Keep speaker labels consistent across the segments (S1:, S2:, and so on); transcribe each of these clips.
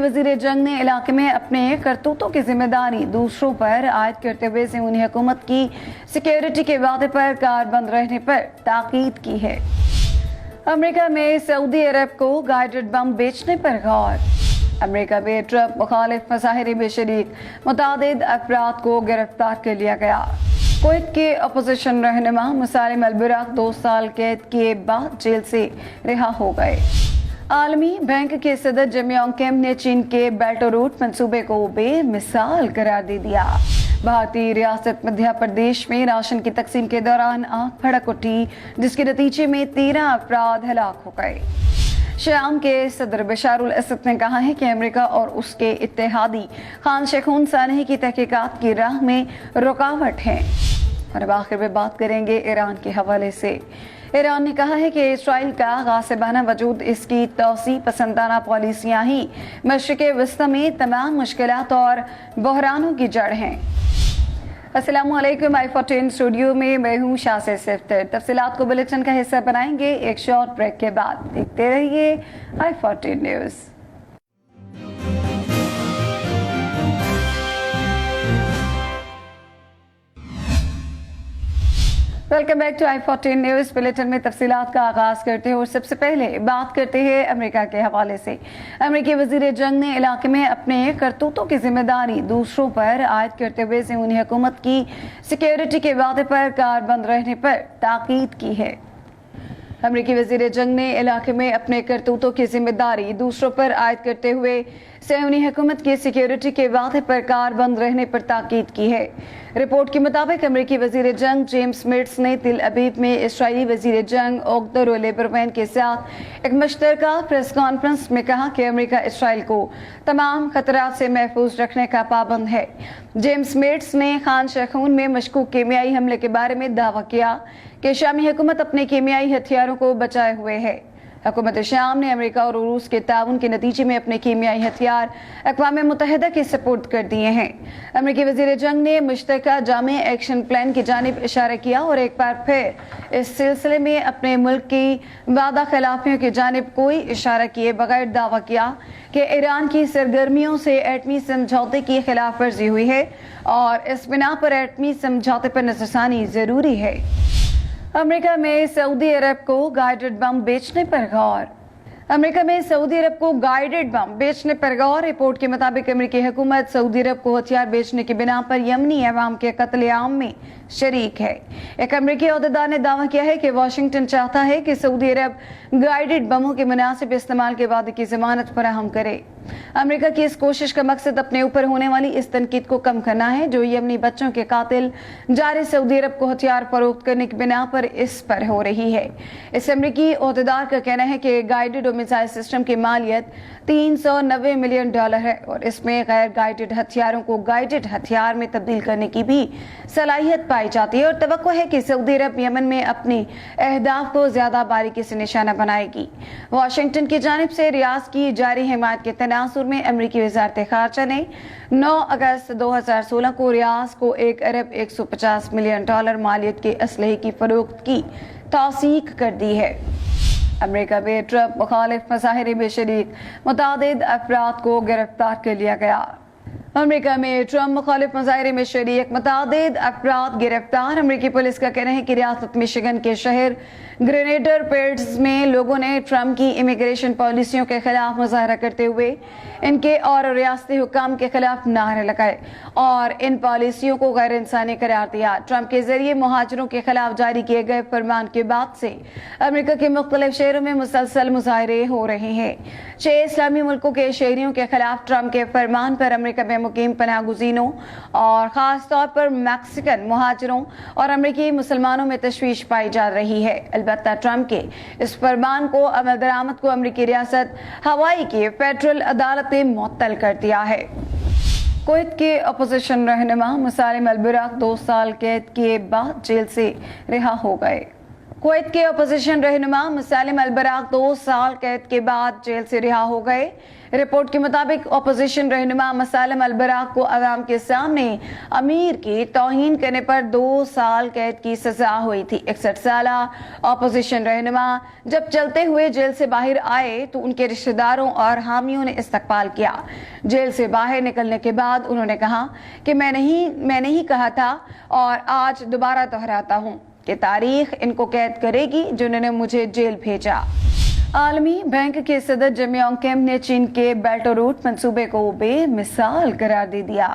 S1: वजीर जंग ने इलाके में अपने करतूतों की जिम्मेदारी दूसरों पर आयद करते हुए ज़िमनी हुकूमत की सिक्योरिटी के वादे पर कारबंद रहने पर ताकीद की है। अमेरिका में सऊदी अरब को गाइडेड बम बेचने पर गौर। अमेरिका में ट्रंप मुखालिफ मुजाहरे में शरीक मुतादिद अफराद को गिरफ्तार कर लिया गया। कुवैत के अपोजिशन रहनुमा मुसालिम अल-बुराक 2 साल कैद किए बाद जेल से रिहा हो गए। आलमी बैंक के सदर जिम योंग किम ने चीन के बेल्ट और रोड मंसूबे को बेमिसाल करार दे दिया। भारतीय रियासत मध्य प्रदेश में राशन की तकसीम के दौरान आग भड़क उठी, जिसके नतीजे में 13 अफराद हलाक हो गए। शाम के सदर बशारुल असद ने कहा है कि अमेरिका और उसके इत्तेहादी खान शेखून सानही की तहकीकात की राह में रुकावट है। और अब आखिर में बात करेंगे ईरान के हवाले से। ईरान ने कहा है कि इसराइल का गासिबाना वजूद, इसकी तौसी पसंदाना पॉलिसियां ही मशरिक़ वस्ती में तमाम मुश्किलात और बहरानों की जड़ हैं। अस्सलामुअलैकुम। i14 स्टूडियो में मैं हूँ शासे सिफ्तर। तफसीलात को बुलेटिन का हिस्सा बनाएंगे एक शॉर्ट ब्रेक के बाद। देखते रहिए i14 news. Welcome back to i14 news. Bulletin में तफसीलात का आगाज करते हैं और सबसे पहले बात करते हैं अमेरिका के हवाले से। अमेरिकी वजीर जंग ने इलाके में अपने करतूतों की जिम्मेदारी दूसरों पर आयद करते हुए ज़िमनी हुकूमत की सिक्योरिटी के वादे पर कारबंद रहने पर ताकीद की है। अमेरिकी वजीर जंग ने इलाके में अपने करतूतों की जिम्मेदारी दूसरों पर आयद करते हुए ज़िमनी हुकूमत की सिक्योरिटी के वादे पर कारबंद रहने पर ताकीद की है। रिपोर्ट के मुताबिक अमेरिकी वजीर जंग जेम्स मिट्स ने तिल अबीब में इसराइली वजीर जंग ओगदर लिबरमैन के साथ एक मुश्तरका प्रेस कॉन्फ्रेंस में कहा कि अमेरिका इसराइल को तमाम खतरात से महफूज रखने का पाबंद है। जेम्स मिट्स ने खान शेखून में मशकूक कीमियाई हमले के बारे में दावा किया कि शामी हुकूमत अपने कीमियाई हथियारों को बचाए हुए है। हुकूमत शाम ने अमेरिका और रूस के ताउन के नतीजे में अपने कीमियाई हथियार अक़वाम मुत्तहिदा के सपुर्द कर दिए हैं। अमेरिकी वज़ीर जंग ने मुश्तरका जामे एक्शन प्लान की जानिब इशारा किया और एक बार फिर इस सिलसिले में अपने मुल्क की वादा खिलाफियों की जानिब कोई इशारा किए बगैर दावा किया कि ईरान की सरगर्मियों से एटमी समझौते की खिलाफ वर्जी हुई है और इस बिना पर एटमी समझौते पर नजरसानी जरूरी है। अमेरिका में सऊदी अरब को गाइडेड बम बेचने पर गौर। अमेरिका में सऊदी अरब को गाइडेड बम बेचने पर गौर। रिपोर्ट के मुताबिक अमेरिकी हुकूमत सऊदी अरब को हथियार बेचने की बिना पर यमनी अवाम के कत्लेआम में शरीक है। एक अमेरिकी अहदेदार ने दावा किया है कि वाशिंगटन चाहता है कि सऊदी अरब गाइडेड बमों के मुनासिब इस्तेमाल के बाद की जमानत फराहम करे। अमेरिका की इस कोशिश का मकसद अपने ऊपर होने वाली इस तनकीद को कम करना है जो यमनी बच्चों के कातिल जारे सऊदी अरब को हथियार फरोख्त करने की बिना पर इस पर हो रही है। इस अमेरिकी अहदेदार का कहना है कि गाइडेड और मिसाइल सिस्टम की मालियत $390 मिलियन है और इसमें गैर गाइडेड हथियारों को गाइडेड हथियार में तब्दील करने की भी सलाहियत पाई जाती है और तवक्को है कि सऊदी अरब यमन में अपनी अहदाफ को ज्यादा बारीकी से निशाना बनाएगी। वाशिंगटन की जानिब से रियाज की जारी हिमायत के तनासुर में अमेरिकी वज़ारत ख़ारजा ने 9 अगस्त 2016 को रियाज को $1 अरब 150 मिलियन मालियत के असलहे की फरोख्त की तौसीक कर दी है। अमेरिका में ट्रंप मुखालिफ मुजाहरे में शरीक मुतादिद अफराद को गिरफ्तार कर लिया गया। अमेरिका में ट्रंप मुखालिफ मुजाहरे में शरीक मुतादिद अफराद गिरफ्तार। अमेरिकी पुलिस का कहना है कि रियासत मिशिगन के शहर ग्रेनेडर पेड्स में लोगों ने ट्रंप की इमिग्रेशन पॉलिसियों के खिलाफ मुजाहरा करते हुए इनके और रियासती हुकाम के खिलाफ नारे लगाए और इन पॉलिसियों को गैर इंसानी करार दिया। ट्रंप के जरिए मुहाजिरों के खिलाफ जारी किए गए फरमान के बाद से अमेरिका के मुख्तलिफ शहरों में मुसलसल मुजाहरे हो रहे हैं। 6 इस्लामी मुल्कों के शहरियों के खिलाफ ट्रंप के फरमान पर अमेरिका में मुकीम पनाह गुज़ीनों और खास तौर पर मैक्सिकन मुहाजिरों और अमेरिकी मुसलमानों में तशवीश पाई जा रही है। अलबत्ता ट्रंप के इस फरमान को अमल दरामद को अमेरिकी रियासत हवाई की फेडरल अदालत ने मुअत्तल कर दिया है। कुवैत के अपोजिशन रहनुमा मुसालिम अल-बुराक 2 साल कैद किए बाद जेल से रिहा हो गए। कुवैत के अपोजिशन रहनुमा मुसालिम अल-बराक 2 साल कैद के बाद जेल से रिहा हो गए। रिपोर्ट के मुताबिक अपोजिशन रहनुमा मुसालिम अल-बराक को अवाम के सामने अमीर की तौहीन करने पर 2 साल कैद की सजा हुई थी। 61 साल अपोजिशन रहनुमा जब चलते हुए जेल से बाहर आए तो उनके रिश्तेदारों और हामियों ने इस्तकबाल किया। जेल से बाहर निकलने के बाद उन्होंने कहा कि मैंने ही कहा था और आज दोबारा दोहराता हूँ कि तारीख इनको कैद करेगी जिन्होंने मुझे जेल भेजा। आलमी बैंक के सदर जिम योंग किम ने चीन के बेल्ट और रोड मंसूबे को बेमिसाल करार दे दिया।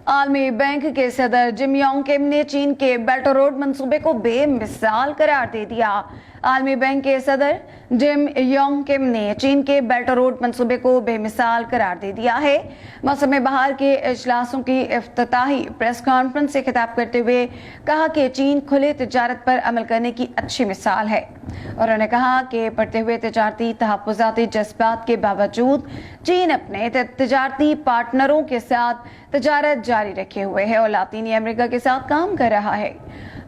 S1: आलमी बैंक के सदर जिम योंग किम ने चीन के बेल्ट और रोड मंसूबे को बेमिसाल करार दे दिया। आलमी बैंक के सदर जिम योंग किम ने चीन के बेल्ट और रोड मंसूबे को बेमिसाल करार दे दिया है। मौसम बहार के इजलासों की इफ्तिताही प्रेस कॉन्फ्रेंस से खिताब करते हुए कहा कि चीन खुले तिजारत पर अमल करने की अच्छी मिसाल है। उन्होंने कहा कि बढ़ते हुए तिजारती तहफ़्फ़ुज़ाती जज्बात के बावजूद चीन अपने तिजारती पार्टनरों के साथ तिजारत जारी रखे हुए है और लातीनी अमेरिका के साथ काम कर रहा है।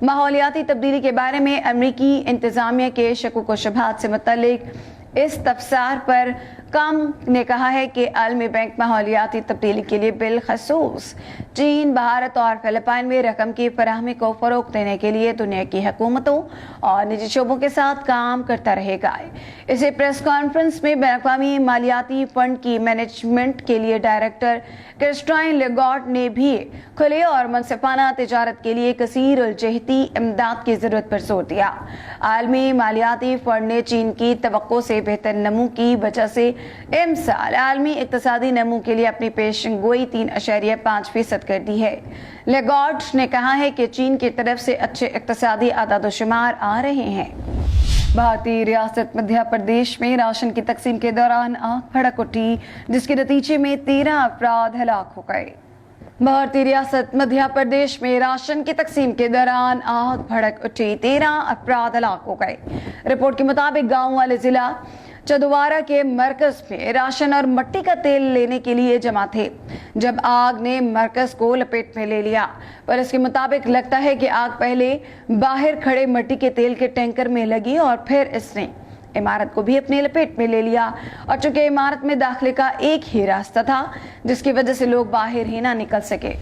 S1: माहौलियाती तब्दीली के बारे में अमेरिकी इंतजामिया के शकुक व शुबहात से मुतल्लिक इस तफसार पर काम ने कहा है कि आलमी बैंक माहौलियाती तब्दीली के लिए बिलखसूस चीन, भारत और फिलिपाइन में रकम की फराहमी को फरोग देने के लिए दुनिया की हुकूमतों और निजी शोबों के साथ काम करता रहेगा। इसी प्रेस कॉन्फ्रेंस में बैनुल-अक़वामी मालियाती फंड की मैनेजमेंट के लिए डायरेक्टर क्रिस्टाइन लेगार्ड ने भी खुले और मुनसिफाना तिजारत के लिए कसीर उल जहती इमदाद की जरूरत पर जोर दिया। आलमी मालियाती फंड ने चीन की तवक्को से बेहतर नमू की वजह से इमसाल आलमी इक्तिसादी नमू के लिए अपनी पेशेंगोई 3.5% कर दी है। लेगार्ड ने कहा है कि चीन की तरफ से अच्छे इक्तिसादी आदाद-ओ-शुमार आ रहे हैं। भारतीय रियासत मध्य प्रदेश में राशन की तकसीम के दौरान आग भड़क उठी, जिसके नतीजे में 13 अफराद हलाक हो गए। भारतीय रियासत मध्य प्रदेश में राशन की तकसीम के दौरान आग भड़क उठी, 13 अफराद हलाक हो गए। रिपोर्ट के मुताबिक गांव वाले जिला चंदवारा के मरकज में राशन और मट्टी का तेल लेने के लिए जमा थे जब आग ने मरकज को लपेट में ले लिया। पर इसके मुताबिक लगता है कि आग पहले बाहर खड़े मट्टी के तेल के टैंकर में लगी और फिर इसने इमारत को भी अपने लपेट में ले लिया। और चूंकि इमारत में दाखिले का एक ही रास्ता था जिसकी वजह से लोग बाहर ही ना निकल सके।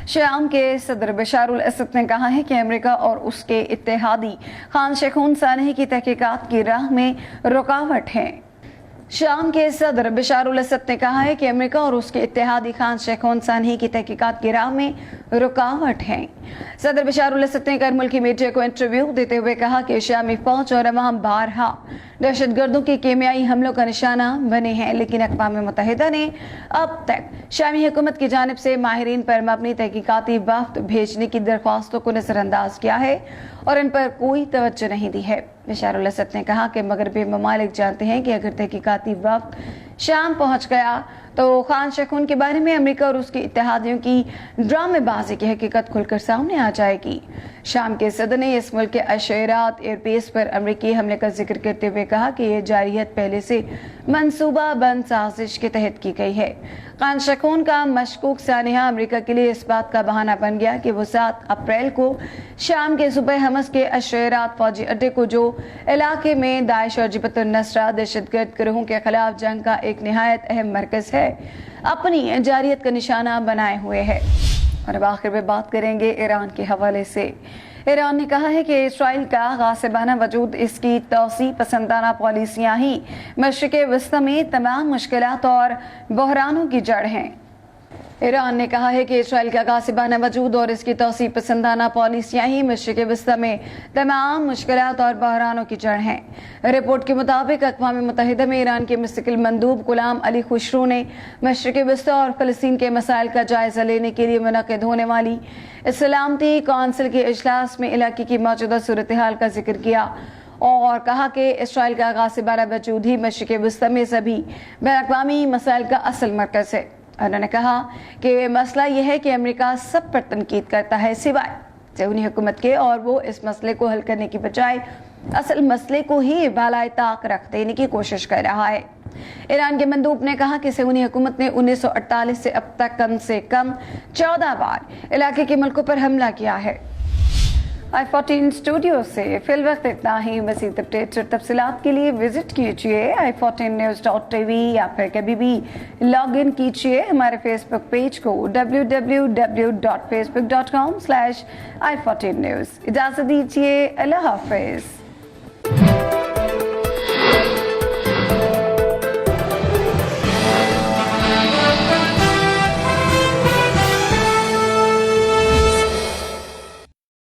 S1: शाम के सदर बशारुल असद ने कहा है कि अमेरिका और उसके इत्तेहादी खान शेखून सानही की तहकीकात की राह में रुकावट है। शाम के सदर बशारुल असद ने कहा है कि अमेरिका और उसके इत्तेहादी खान शेखून सानही की तहकीकात की राह में रुकावट है। सदर बशारुल असद ने कर मुल्की मीडिया को इंटरव्यू देते हुए कहा कि शामी फौज और अवाम बारहा दहशतगर्दों के केमियाई हमलों का निशाना बने हैं, लेकिन अक़वाम मुत्तहिदा ने अब तक शामी हुकूमत की जानिब से माहिरीन पर मबनी तहकीकाती वफ़द भेजने की दरख्वास्तों को नजरअंदाज किया है और इन पर कोई तवज्जो नहीं दी है। बशारुल असद ने कहा कि मगरबी ममालिक जानते हैं कि अगर तहकीकाती वफ़द शाम पहुँच गया तो खान शेखून के बारे में अमेरिका और उसके इत्तेहादियों की ड्रामेबाजी की हकीकत खुलकर सामने आ जाएगी। शाम के सदर ने इस मुल्क के अशेरात एयरबेस पर अमेरिकी हमले का जिक्र करते हुए कहा कि यह जारियत पहले से मंसूबा बंद साजिश के तहत की गई है। खान शेखून का मशकूक सानिहा अमेरिका के लिए इस बात का बहाना बन गया कि वो 7 अप्रैल को शाम के सुबह हमस के अशेरात फौजी अड्डे को, जो इलाके में दाइश और जबहत उन नुसरा दहशतगर्द गिरोहों के खिलाफ जंग का एक निहायत अहम मरकज है, अपनी जारियत का निशाना बनाए हुए है। और अब आखिर में बात करेंगे ईरान के हवाले से। ईरान ने कहा है कि इसराइल का गासिबाना वजूद, इसकी तौसी पसंदाना पॉलिसियां ही मशरिक़ वस्ती में तमाम मुश्किलात और बहरानों की जड़ हैं। ईरान ने कहा है कि इसराइल का गासिबाना वजूद और इसकी तौसी पसंदाना पॉलिसियां ही मशरिक़ वस्ती में तमाम मुश्किलात और बहरानों की जड़ हैं। रिपोर्ट के मुताबिक अक़वाम मुत्तहिदा में ईरान के मुस्तकिल मंदूब गुलाम अली खुशरू ने मशरिक़ वस्ती और फ़लस्तीन के मसाइल का जायज़ा लेने के लिए मुनक़िद होने वाली सलामती कौंसिल के इजलास में इलाके की मौजूदा सूरत हाल का जिक्र किया और कहा कि इसराइल का गासिबाना वजूद ही मशरिक़ वस्ती में सभी बैनुल-अक़वामी मसाइल का असल मरकज़ है। उन्होंने कहा कि मसला यह है कि अमेरिका सब पर तनकीद करता है सिवाय ज़हूनी हुकूमत के, और वो इस मसले को हल करने की बजाय असल मसले को ही बालाए ताक रख देने की कोशिश कर रहा है। ईरान के मंदूब ने कहा कि ज़हूनी हुकूमत ने 1948 से अब तक कम से कम 14 बार इलाके के मुल्कों पर हमला किया है। i14 स्टूडियो से फिल वक्त इतना ही। मज़ीद अपडेट्स और तफसीलात के लिए विजिट कीजिए i14news.tv या फिर कभी भी लॉग इन कीजिए हमारे फेसबुक पेज को www.facebook.com/i14news। इजाज़त दीजिए, अल्लाह हाफिज़।